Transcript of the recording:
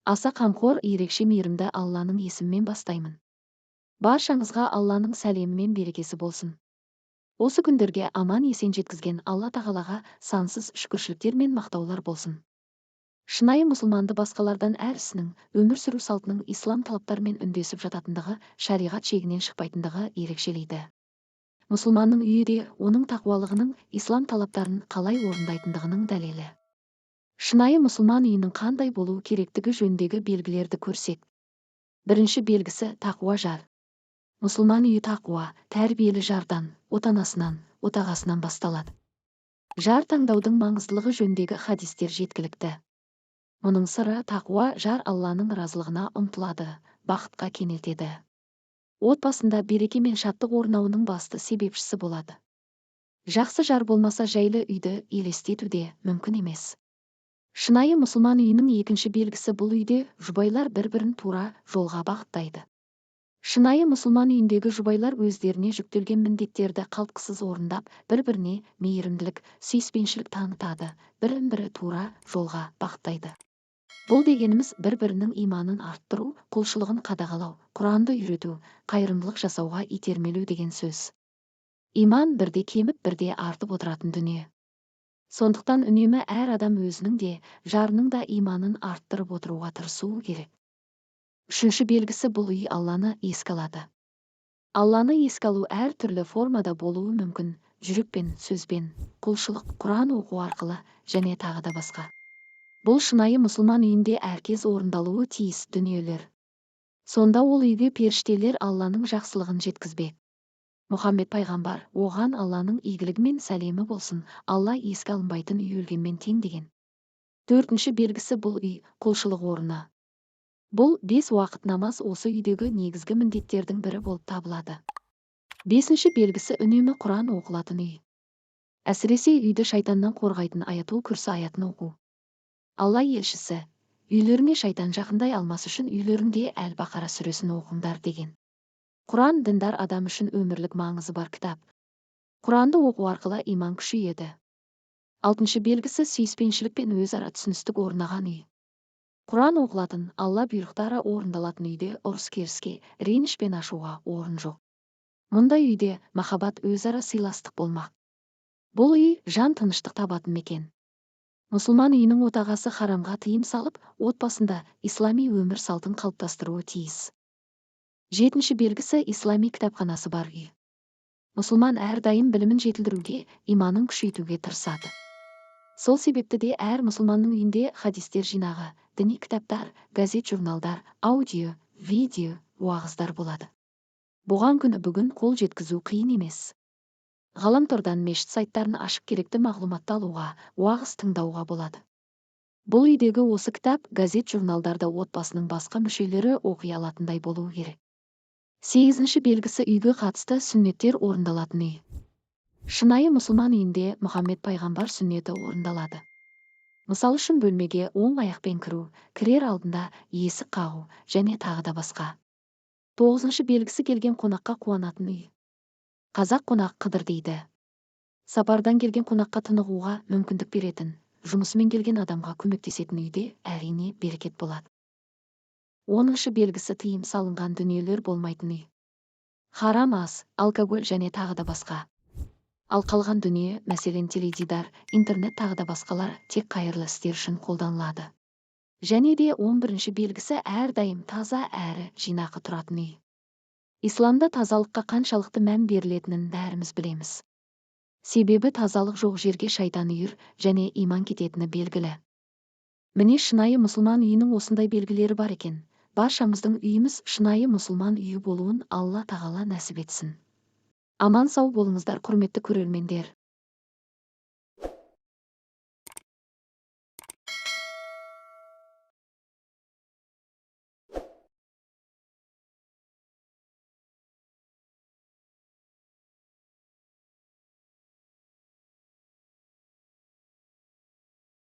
Аса қамқор, ерекше мейірімді Алланың есімімен бастаймын. Баршаңызға Алланың сәлемі мен берекесі болсын. Осы күндерге аман есен жеткізген Алла тағалаға сансыз шүкіршіліктер мен мақтаулар болсын. Шынайы мұсылманды басқалардан әр ісінің, өмір сүру салтының ислам талаптарымен үндесіп жататындығы, шариғат шегінен шықпайтындығы ерекшелейді. Мұсылманның үйі де оның тақуалығының, ислам талаптарын қалай орындайтындығының дәлелі. Шынайы мұсылман үйінің қандай болуы керектігі жөніндегі белгілерді көрсек. Бірінші белгісі тақуа жар. Мұсылман үйі тақуа, тәрбиелі жардан, отанасынан, отағасынан басталады. Жар таңдаудың маңыздылығы жөніндегі хадистер жеткілікті. Мұның сыры тақуа жар Алланың разылығына ұмтылады, бақытқа кенелтеді. Отбасында береке мен шаттық орнауының басты себепшісі болады. Жақсы жар болмаса жайлы үйді елестету де мүмкін емес. Шынайы мұсылман үйінің екінші белгісі бұл үйде жұбайлар бір-бірін тура жолға бағыттайды. Шынайы мұсылман үйіндегі жұбайлар өздеріне жүктелген міндеттерді қалтқысыз орындап, бір-біріне мейірімділік, сүйіспеншілік танытады, бірін-бірі тура жолға бағыттайды. Бұл дегеніміз бір-бірінің иманын арттыру, құлшылығын қадағалау, Құранды үйрету, қайырымдылық жасауға итермелеу деген сөз. Иман бірде кеміп, бірде артып отыратын дүние. Сондықтан үнемі әр адам өзінің де, жарының да иманын арттырып отыруға тырысуы керек. Үшінші белгісі бұл үй Алланы еске алады. Алланы еске алу әр түрлі формада болуы мүмкін, жүрекпен, сөзбен, құлшылық, Құран оқу арқылы және тағы да басқа. Бұл шынайы мұсылман үйінде әркез орындалуы тиіс дүниелер. Сонда ол үйге періштелер Алланың жақсылығын жеткізбек. Мұхаммед пайғамбар, оған Алланың игілігі мен сәлемі болсын, Алла еске алынбайтын үй өлгенмен тең деген. Төртінші белгісі бұл үй құлшылық орны. Бұл 5 уақыт намаз осы үйдегі негізгі міндеттердің бірі болып табылады. Бесінші белгісі үнемі Құран оқылатын үй. Әсіресе үйді шайтаннан қорғайтын аятул күрсі аятын оқу. Алла елшісі, үйлеріңе шайтан жақындай алмас үшін үйлеріңде Әл-Бақара сүресін оқыңдар деген. Құран діндар адам үшін өмірлік маңызы бар кітап. Құранды оқу арқылы иман күшейеді. Алтыншы белгісі сүйіспеншілік пен өзара түсіністік орнаған үй. Құран оқылатын, Алла бұйрықтары орындалатын үйде ұрыс-керіске, реніш пен ашуға орын жоқ. Мұндай үйде махаббат, өзара сыйластық болмақ. Бұл үй жан тыныштық табатын мекен. Мұсылман үйінің отағасы харамға тыйым салып, отбасында ислами өмір салтын қалыптастыруы тиіс. Жетінші белгісі ислами кітапханасы бар үй. Мұсылман әрдайым білімін жетілдіруге, иманын күшейтуге тырысады. Сол себепті де әр мұсылманның үйінде хадистер жинағы, діни кітаптар, газет, журналдар, аудио, видео, уағыздар болады. Бұған күні бүгін қол жеткізу қиын емес. Ғаламтордан мешіт сайттарын ашып керекті мағлұматты алуға, уағыз тыңдауға болады. Бұл үйдегі осы кітап, газет, журналдарда отбасының басқа мүшелері оқи алатындай болуы керек. Сегізінші белгісі үйге қатысты сүннеттер орындалатын үй. Шынайы мұсылман үйінде Мұхаммед пайғамбар сүннеті орындалады. Мысал үшін бөлмеге оң аяқпен кіру, кірер алдында есік қағу және тағы да басқа. Тоғызыншы белгісі келген қонаққа қуанатын үй. Қазақ қонақ қыдыр дейді. Сапардан келген қонаққа тынығуға мүмкіндік беретін, жұмысымен келген адамға көмектесетін үйде әрине берекет болады. 10-шы белгісі тыйым салынған дүниелер болмайтын үй. Харам ас, алкоголь және тағы да басқа. Ал қалған дүние, мәселен теледидар, интернет тағы да басқалар тек қайырлы істер үшін қолданылады. Және де 11-ші белгісі әрдайым таза әрі жинақы тұратын үй. Исламда тазалыққа қаншалықты мән берілетінін бәріміз білеміз. Себебі тазалық жоқ жерге шайтан үйір және иман кететіні белгілі. Міне шынайы мұсылман үйінің осындай белгілері бар екен. Баршамыздың үйіміз шынайы мұсылман үйі болуын Алла тағала нәсіп етсін. Аман сау болыңыздар құрметті көрермендер.